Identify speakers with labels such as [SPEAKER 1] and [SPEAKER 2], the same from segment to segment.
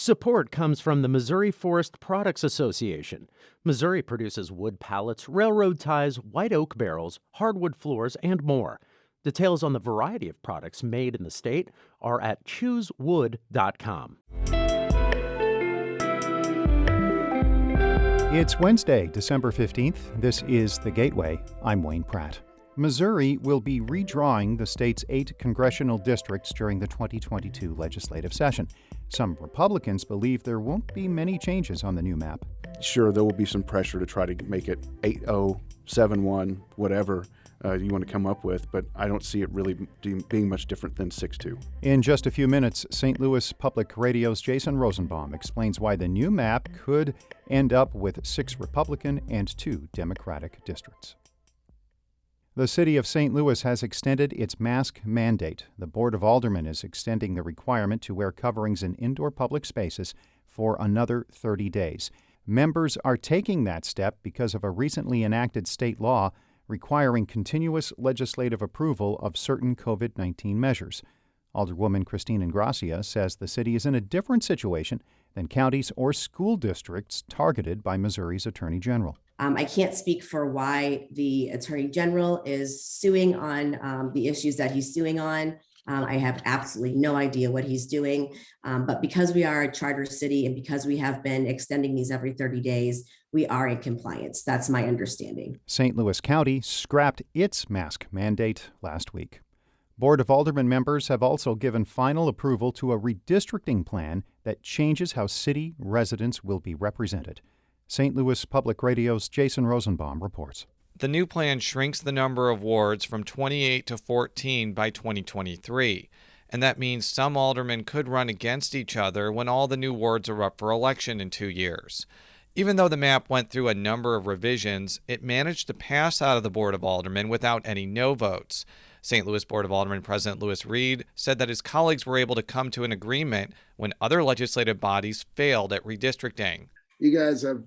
[SPEAKER 1] Support comes from the Missouri Forest Products Association. Missouri produces wood pallets, railroad ties, white oak barrels, hardwood floors, and more. Details on the variety of products made in the state are at choosewood.com.
[SPEAKER 2] It's Wednesday, December 15th. This is The Gateway. I'm Wayne Pratt. Missouri will be redrawing the state's 8 congressional districts during the 2022 legislative session. Some Republicans believe there won't be many changes on the new map.
[SPEAKER 3] Sure, there will be some pressure to try to make it 8-0, 7-1, whatever you want to come up with, but I don't see it really being much different than 6-2.
[SPEAKER 2] In just a few minutes, St. Louis Public Radio's Jason Rosenbaum explains why the new map could end up with 6 Republican and 2 Democratic districts. The city of St. Louis has extended its mask mandate. The Board of Aldermen is extending the requirement to wear coverings in indoor public spaces for another 30 days. Members are taking that step because of a recently enacted state law requiring continuous legislative approval of certain COVID-19 measures. Alderwoman Christine Ingracia says the city is in a different situation than counties or school districts targeted by Missouri's Attorney General.
[SPEAKER 4] I can't speak for why the Attorney General is suing on the issues that he's suing on. I have absolutely no idea what he's doing. But because we are a charter city and because we have been extending these every 30 days, we are in compliance. That's my understanding.
[SPEAKER 2] St. Louis County scrapped its mask mandate last week. Board of Aldermen members have also given final approval to a redistricting plan that changes how city residents will be represented. St. Louis Public Radio's Jason Rosenbaum reports.
[SPEAKER 5] The new plan shrinks the number of wards from 28 to 14 by 2023, and that means some aldermen could run against each other when all the new wards are up for election in 2 years. Even though the map went through a number of revisions, it managed to pass out of the Board of Aldermen without any no votes. St. Louis Board of Aldermen President Louis Reed said that his colleagues were able to come to an agreement when other legislative bodies failed at redistricting.
[SPEAKER 6] You guys have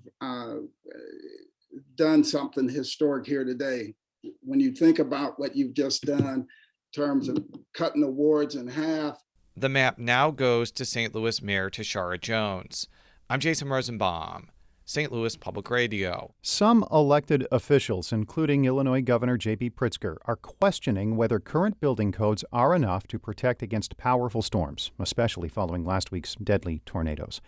[SPEAKER 6] done something historic here today. When you think about what you've just done in terms of cutting the wards in half.
[SPEAKER 5] The map now goes to St. Louis Mayor Tashara Jones. I'm Jason Rosenbaum, St. Louis Public Radio.
[SPEAKER 2] Some elected officials, including Illinois Governor J.B. Pritzker, are questioning whether current building codes are enough to protect against powerful storms, especially following last week's deadly tornadoes.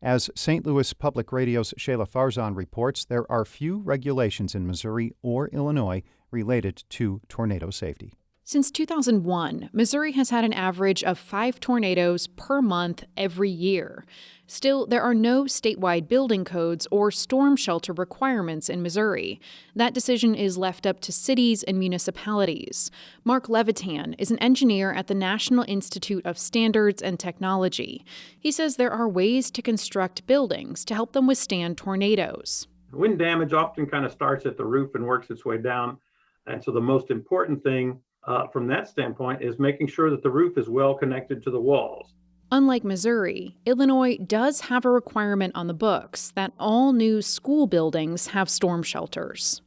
[SPEAKER 2] As St. Louis Public Radio's Shayla Farzan reports, there are few regulations in Missouri or Illinois related to tornado safety.
[SPEAKER 7] Since 2001, Missouri has had an average of 5 tornadoes per month every year. Still, there are no statewide building codes or storm shelter requirements in Missouri. That decision is left up to cities and municipalities. Mark Levitan is an engineer at the National Institute of Standards and Technology. He says there are ways to construct buildings to help them withstand tornadoes.
[SPEAKER 8] Wind damage often kind of starts at the roof and works its way down. And so the most important thing from that standpoint is making sure that the roof is well connected to the walls.
[SPEAKER 7] Unlike Missouri, Illinois does have a requirement on the books that all new school buildings have storm shelters.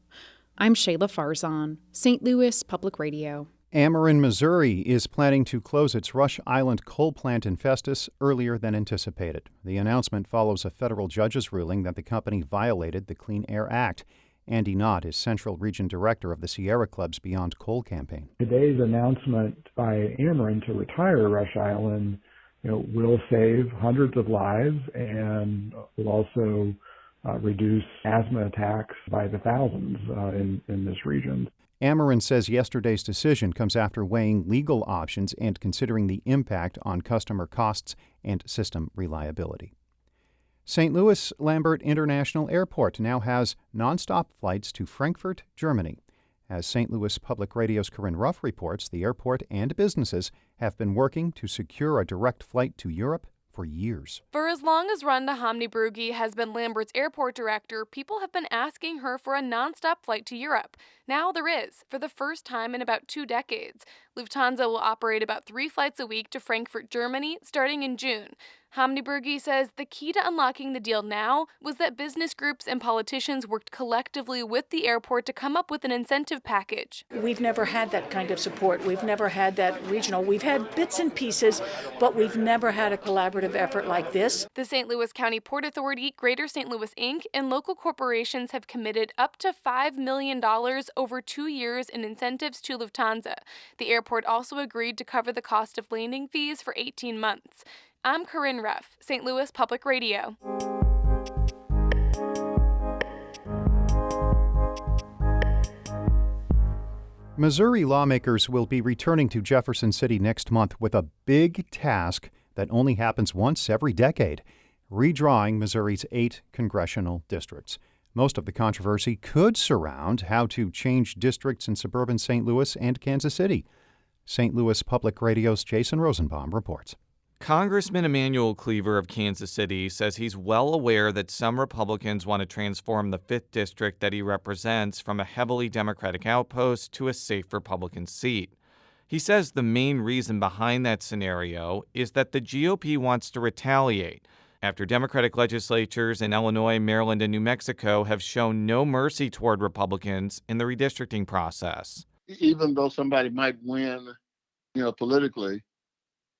[SPEAKER 7] I'm Shayla Farzan, St. Louis Public Radio.
[SPEAKER 2] Ameren, Missouri is planning to close its Rush Island coal plant in Festus earlier than anticipated. The announcement follows a federal judge's ruling that the company violated the Clean Air Act. Andy Knott is Central Region Director of the Sierra Club's Beyond Coal campaign.
[SPEAKER 9] Today's announcement by Ameren to retire Rush Island, will save hundreds of lives and will also reduce asthma attacks by the thousands in this region.
[SPEAKER 2] Ameren says yesterday's decision comes after weighing legal options and considering the impact on customer costs and system reliability. St. Louis Lambert International Airport now has nonstop flights to Frankfurt, Germany. As St. Louis Public Radio's Corinne Ruff reports, the airport and businesses have been working to secure a direct flight to Europe for years.
[SPEAKER 10] For as long as Rhonda Homney-Brugge has been Lambert's airport director, people have been asking her for a nonstop flight to Europe. Now there is, for the first time in about 2 decades. Lufthansa will operate about 3 flights a week to Frankfurt, Germany, starting in June. Hamdi says the key to unlocking the deal now was that business groups and politicians worked collectively with the airport to come up with an incentive package.
[SPEAKER 11] We've never had that kind of support. We've never had that regional. We've had bits and pieces, but we've never had a collaborative effort like this.
[SPEAKER 10] The St. Louis County Port Authority, Greater St. Louis Inc., and local corporations have committed up to $5 million over 2 years in incentives to Lufthansa. The airport also agreed to cover the cost of landing fees for 18 months. I'm Corinne Ruff, St. Louis Public Radio.
[SPEAKER 2] Missouri lawmakers will be returning to Jefferson City next month with a big task that only happens once every decade: redrawing Missouri's 8 congressional districts. Most of the controversy could surround how to change districts in suburban St. Louis and Kansas City. St. Louis Public Radio's Jason Rosenbaum reports.
[SPEAKER 5] Congressman Emanuel Cleaver of Kansas City says he's well aware that some Republicans want to transform the 5th district that he represents from a heavily Democratic outpost to a safe Republican seat. He says the main reason behind that scenario is that the GOP wants to retaliate after Democratic legislatures in Illinois, Maryland, and New Mexico have shown no mercy toward Republicans in the redistricting process.
[SPEAKER 12] Even though somebody might win, politically,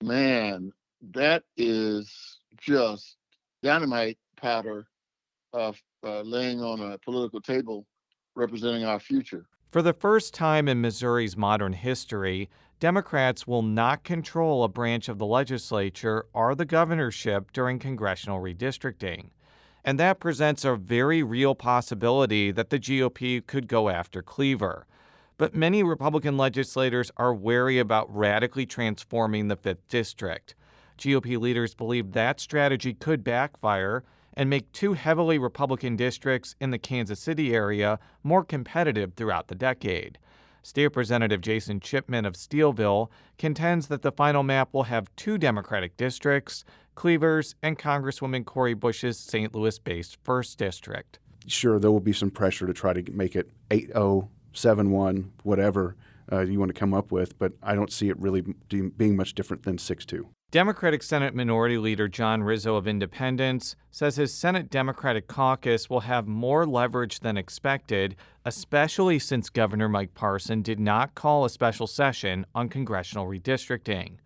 [SPEAKER 12] man, that is just dynamite powder of laying on a political table representing our future.
[SPEAKER 5] For the first time in Missouri's modern history, Democrats will not control a branch of the legislature or the governorship during congressional redistricting. And that presents a very real possibility that the GOP could go after Cleaver. But many Republican legislators are wary about radically transforming the 5th district. GOP leaders believe that strategy could backfire and make 2 heavily Republican districts in the Kansas City area more competitive throughout the decade. State Representative Jason Chipman of Steelville contends that the final map will have 2 Democratic districts, Cleaver's and Congresswoman Cori Bush's St. Louis-based 1st district.
[SPEAKER 3] Sure, there will be some pressure to try to make it 8-0, 7-1, whatever you want to come up with, but I don't see it really being much different than 6-2.
[SPEAKER 5] Democratic Senate Minority Leader John Rizzo of Independence says his Senate Democratic caucus will have more leverage than expected, especially since Governor Mike Parson did not call a special session on congressional redistricting.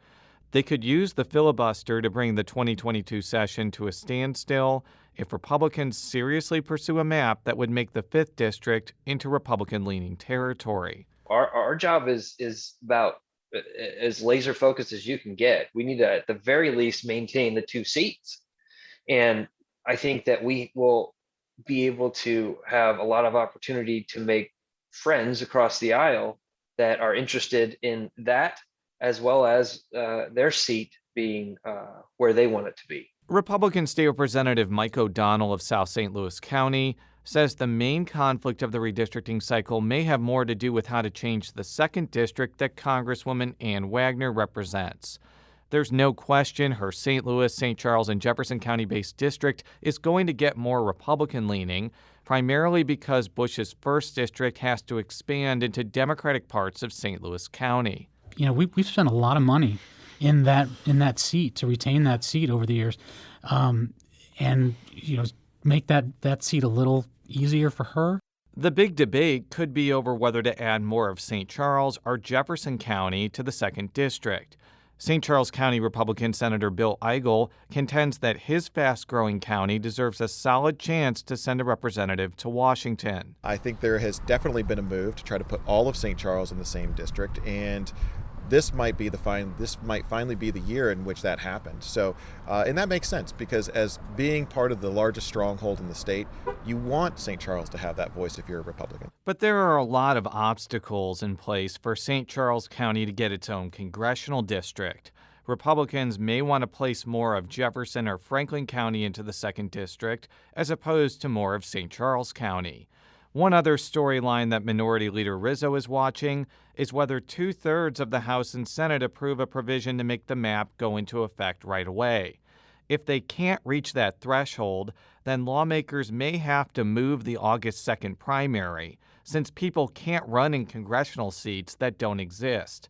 [SPEAKER 5] They could use the filibuster to bring the 2022 session to a standstill if Republicans seriously pursue a map that would make the 5th district into Republican-leaning territory.
[SPEAKER 13] Our job is about as laser focused as you can get. We need to, at the very least, maintain the 2 seats. And I think that we will be able to have a lot of opportunity to make friends across the aisle that are interested in that, as well as their seat being where they want it to be.
[SPEAKER 5] Republican State Representative Mike O'Donnell of South St. Louis County says the main conflict of the redistricting cycle may have more to do with how to change the 2nd district that Congresswoman Ann Wagner represents. There's no question her St. Louis, St. Charles, and Jefferson County-based district is going to get more Republican-leaning, primarily because Bush's 1st district has to expand into Democratic parts of St. Louis County.
[SPEAKER 14] We've spent a lot of money in that seat to retain that seat over the years, and make that seat a little easier for her.
[SPEAKER 5] The big debate could be over whether to add more of St. Charles or Jefferson County to the 2nd district. St. Charles County Republican Senator Bill Eigel contends that his fast-growing county deserves a solid chance to send a representative to Washington.
[SPEAKER 15] I think there has definitely been a move to try to put all of St. Charles in the same district, and this might finally be the year in which that happened. So, and that makes sense because as being part of the largest stronghold in the state, you want St. Charles to have that voice if you're a Republican.
[SPEAKER 5] But there are a lot of obstacles in place for St. Charles County to get its own congressional district. Republicans may want to place more of Jefferson or Franklin County into the 2nd district as opposed to more of St. Charles County. One other storyline that Minority Leader Rizzo is watching is whether 2/3 of the House and Senate approve a provision to make the map go into effect right away. If they can't reach that threshold, then lawmakers may have to move the August 2nd primary, since people can't run in congressional seats that don't exist.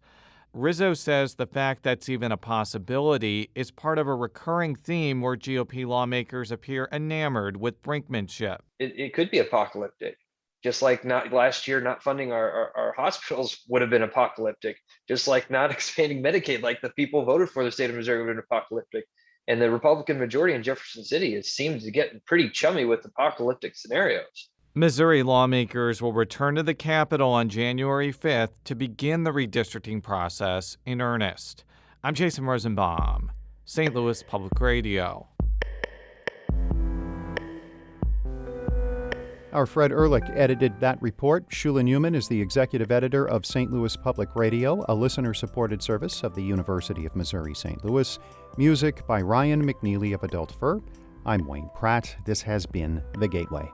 [SPEAKER 5] Rizzo says the fact that's even a possibility is part of a recurring theme where GOP lawmakers appear enamored with brinkmanship.
[SPEAKER 13] It could be apocalyptic. Just like not last year, not funding our hospitals would have been apocalyptic. Just like not expanding Medicaid, like the people voted for the state of Missouri, would have been apocalyptic. And the Republican majority in Jefferson City has seemed to get pretty chummy with apocalyptic scenarios.
[SPEAKER 5] Missouri lawmakers will return to the Capitol on January 5th to begin the redistricting process in earnest. I'm Jason Rosenbaum, St. Louis Public Radio.
[SPEAKER 2] Our Fred Ehrlich edited that report. Shula Newman is the executive editor of St. Louis Public Radio, a listener-supported service of the University of Missouri St. Louis. Music by Ryan McNeely of Adult Fur. I'm Wayne Pratt. This has been The Gateway.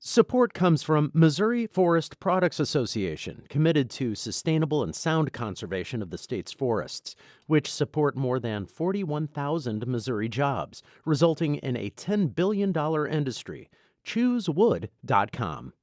[SPEAKER 1] Support comes from Missouri Forest Products Association, committed to sustainable and sound conservation of the state's forests, which support more than 41,000 Missouri jobs, resulting in a $10 billion industry. ChooseWood.com.